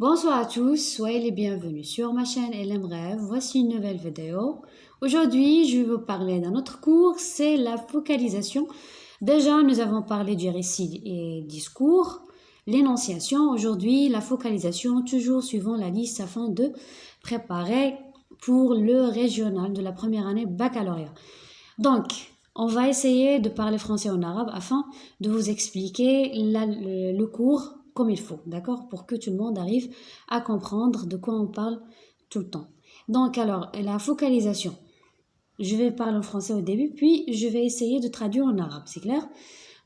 Bonsoir à tous, soyez les bienvenus sur ma chaîne LM Rêve. Voici une nouvelle vidéo. Aujourd'hui, je vais vous parler d'un autre cours, c'est la focalisation. Déjà, nous avons parlé du récit et discours, l'énonciation. Aujourd'hui, la focalisation, toujours suivant la liste afin de préparer pour le régional de la première année baccalauréat. Donc, on va essayer de parler français en arabe afin de vous expliquer le cours comme il faut, d'accord? Pour que tout le monde arrive à comprendre de quoi on parle tout le temps. Donc, alors, la focalisation. Je vais parler en français au début, puis je vais essayer de traduire en arabe, c'est clair?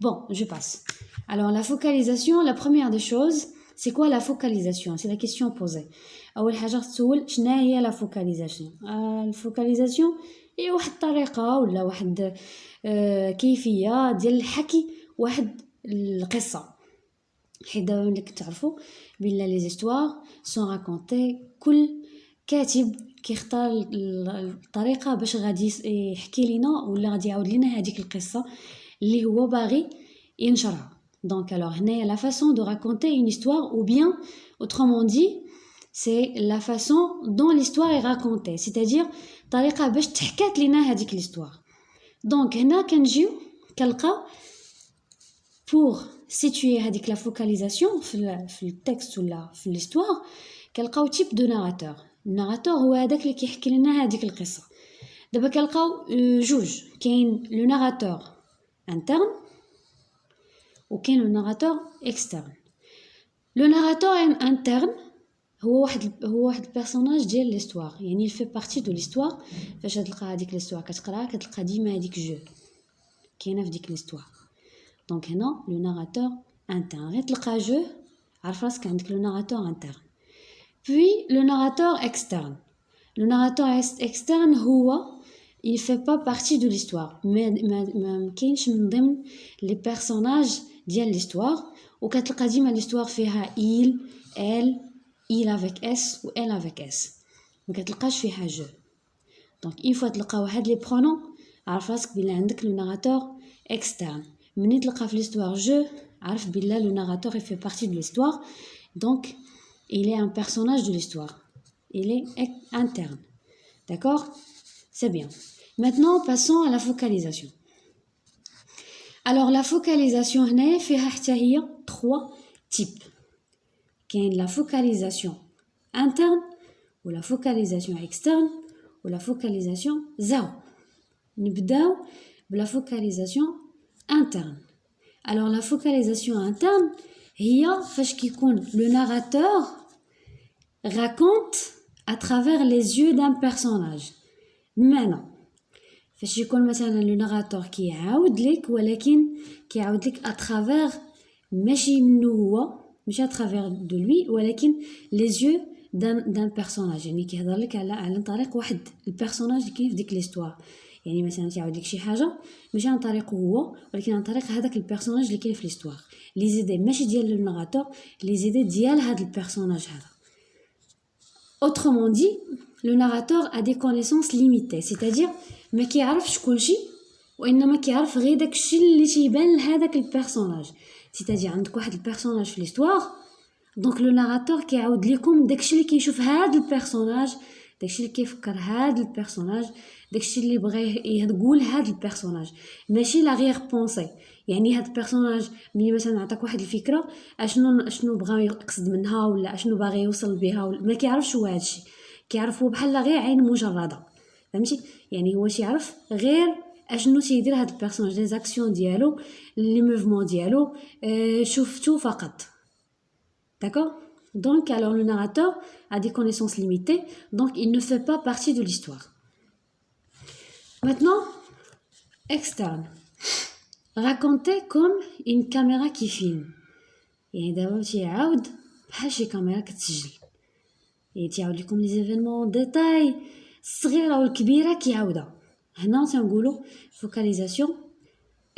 Bon, je passe. Alors, la focalisation, la première des choses, c'est quoi la focalisation? C'est la question posée. أول حاجة تسول شنو هي la focalisation؟ الفوكاليزاسيون هي واحد الطريقة ولا واحد كيفية ديال الحكي واحد القصة. حيت دابا ملي كتعرفوا بلا لي زيستوار سون راكونتي كل كاتب كيختار الطريقه باش غادي يحكي لينا ولا غادي يعاود لينا هذيك القصه اللي هو باغي ينشرها. Donc alors هنايا la façon de raconter une histoire ou bien autrement dit c'est la façon dont l'histoire est racontée, c'est-à-dire طريقه باش تحكات لينا هذيك l'histoire. Donc هنا كنجيو كنلقاو pour situer هذيك la focalisation في التكست ولا في l'histoire كنلقاو type de narrateur. الناراتور هو هذاك اللي كيحكي لنا هذيك القصه. دابا كنلقاو جوج، كاين لو ناراتور انترن وكاين لو ناراتور اكسترن. لو ناراتور انترن هو واحد البيرسوناج ديال ليستوار، يعني يفي بارتي دو ليستوار. فاش تلقى هذيك ليستوار كتقراها كتلقى ديما هذيك جو كاينه في ديك ليستوار. دونك هنا لو ناراتور انترن غير تلقى جو عارف راسك عندك لو ناراتور انترن. Puis le narrateur externe. Le narrateur externe il fait pas partie de l'histoire, mais كاينش من ضمن les personnages ديال l'histoire. وكتلقى ديما l'histoire فيها il, elle, il avec s ou elle avec s. ما كتلقاش فيها je. Donc une fois تلقاو هاد les pronoms عارف راسك بلا عندك le narrateur externe. منين تلقى في l'histoire je عارف بلا le narrateur il fait partie de l'histoire. Donc il est un personnage de l'histoire. Il est interne. D'accord? C'est bien. Maintenant, passons à la focalisation. Alors, la focalisation, il y a trois types. Il y a la focalisation interne, ou la focalisation externe, ou la focalisation zéro. Nous commençons par la focalisation interne. Alors, la focalisation interne, هي فاش كيكون le narrateur raconte à travers les yeux d'un personnage. بمعنى فاش يكون مثلا le narrateur كيعاود لك ولكن كيعاود لك à travers ماشي منو هو ماشي à travers de lui ولكن les yeux d'un personnage. يعني كيهضر لك على طريق واحد البيرسوناج اللي كاين في ديك ليستوار. يعني مثلا تعاود لك شي حاجه ماشي عن طريقه هو ولكن عن طريق هذاك البيرسوناج اللي كاين في ليستوار. لي زيدي ماشي ديال لو ناراتور، لي زيدي ديال هذا البيرسوناج هذا. Autrement dit, le narrateur a des connaissances limitées, c'est-à-dire ما كيعرفش كلشي وانما كيعرف غير داكشي اللي تيبان لهذاك البيرسوناج. c'est-à-dire عندك واحد البيرسوناج في ليستوار، دونك لو ناراتور كيعاود لكم داكشي اللي كيشوف هذا البيرسوناج، داكشي اللي كيفكر هذا البيرسوناج، داكشي اللي بغى يقول هذا البيرسوناج، ماشي لا غير بونسي. يعني هذا البيرسوناج ملي مثلا عطاك واحد الفكره اشنو بغى يقصد منها ولا اشنو باغي يوصل بها ما كيعرفش هو هادشي، كيعرف هو بحال غير عين مجرده. فهمتي؟ يعني هو يعرف غير اشنو تيدير هذا البيرسوناج، لي زاكسيون ديالو، لي موفمون ديالو، شفتو فقط. D'accord? Donc alors le narrateur a des connaissances limitées, donc il ne fait pas partie de l'histoire. Maintenant, externe. Raconter comme une caméra qui filme. يعني دابا تيعاود بحال شي كاميرا كتسجل. يعني تيعاود لكم لي زيفينمون ديتاي الصغيره والكبيره كيعاودها. هنا تنقولوا focalisation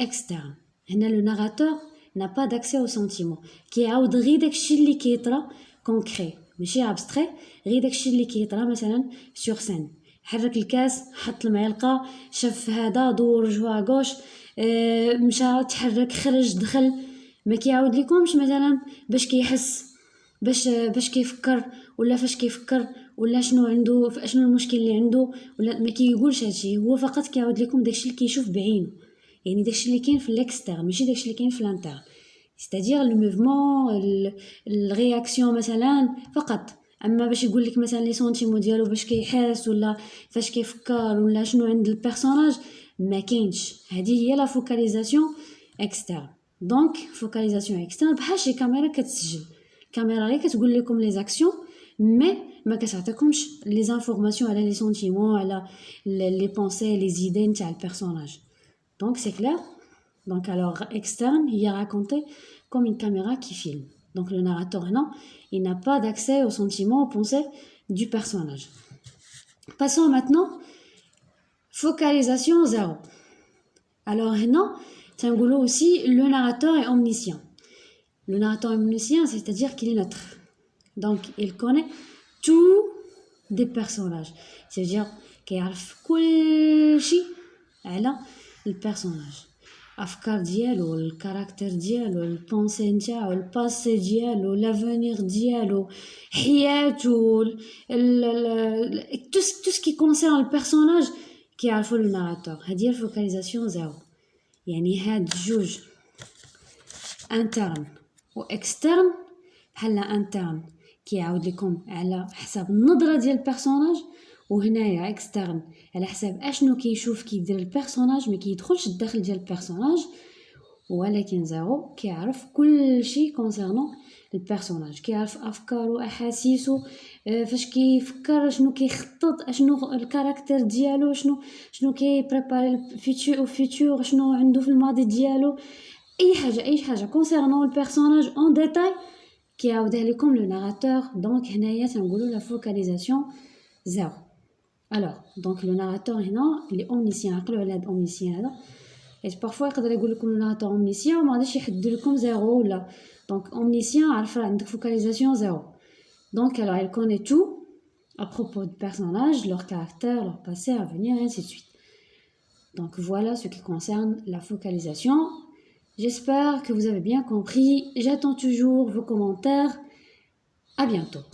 externe. هنا لو ناراتور n'a pas d'accès au sentiment. كيعاود غير داكشي اللي كيطرا كونكري ماشي ابستري، غير داكشي اللي كيطرا مثلا سور سين. حرك الكاس، حط المعلقه، شاف هذا، دور وجهه غوش، مشى تحرك، خرج، دخل. ما كيعاود لكمش مثلا باش كيحس باش كيفكر ولا فاش كيفكر ولا شنو عنده شنو المشكل اللي عنده ولا ما كيقولش هادشي هو فقط كيعاود لكم داكشي اللي كيشوف بعينه يعني داكشي اللي كاين في الاكسترن ماشي داكشي اللي كاين في الانترن c'est-à-dire le mouvement الرياكسيون مثلا فقط اما باش يقول لك مثلا لي سونتيمون ديالو باش كيحس ولا فاش كيفكر ولا شنو عند البيرسوناج ما كاينش هذه هي لا فوكاليزاسيون اكسترن دونك فوكاليزاسيون اكسترن بحال شي كاميرا كتسجل الكاميرا غير كتقول لكم لي زاكسيون مي ما كتعطيكمش لي زانفورماسيون على لي سونتيمون على لي بونسي لي زيدين تاع البيرسوناج دونك سي كلير donc alors externe il est raconté comme une caméra qui filme donc le narrateur non il n'a pas d'accès aux sentiments aux pensées du personnage passons maintenant focalisation zéro alors non تنقولوا aussi le narrateur est omniscient le narrateur est omniscient c'est-à-dire qu'il est neutre donc il connaît tous des personnages c'est-à-dire كيعرف كل شيء على البيرسوناج افكار ديالو الكاركتر ديالو البونسي نتاعو الباسي ديالو لافونير ديالو حياته tout ce qui concerne le personnage كيعرفو لو ناراتور هذه الفوكاليزاسيون زيرو يعني هاد جوج انترن و اكسترن بحال انترن كيعاود لكم على حساب النظره ديال البيرسوناج وهنايا اكسترن على حساب اشنو كيشوف كيدير البيرسوناج ما كيدخلش الداخل ديال البيرسوناج ولكن زيرو كيعرف كل شيء كونسيرنون البيرسوناج كيعرف افكارو احاسيسو فاش كيفكر شنو كيخطط اشنو الكاركتر ديالو شنو كيبريباري الفيتور شنو عنده في الماضي ديالو اي حاجه كونسيرنون البيرسوناج اون ديتاي كيعاودها لكم لو ناراتور دونك هنايا تنقولوا لا فوكاليزاسيون زيرو alors donc le narrateur هنا اللي omniscient عقلوا على هاد omniscient هذا حيت parfois يقدر يقول لكم le narrateur omniscient وما غاديش يحدد لكم زيرو ولا donc omniscient عارف عندك focalisation زيرو donc alors il connaît tout à propos du personnage leur caractère leur passé à venir et ainsi de suite donc voilà ce qui concerne la focalisation j'espère que vous avez bien compris j'attends toujours vos commentaires à bientôt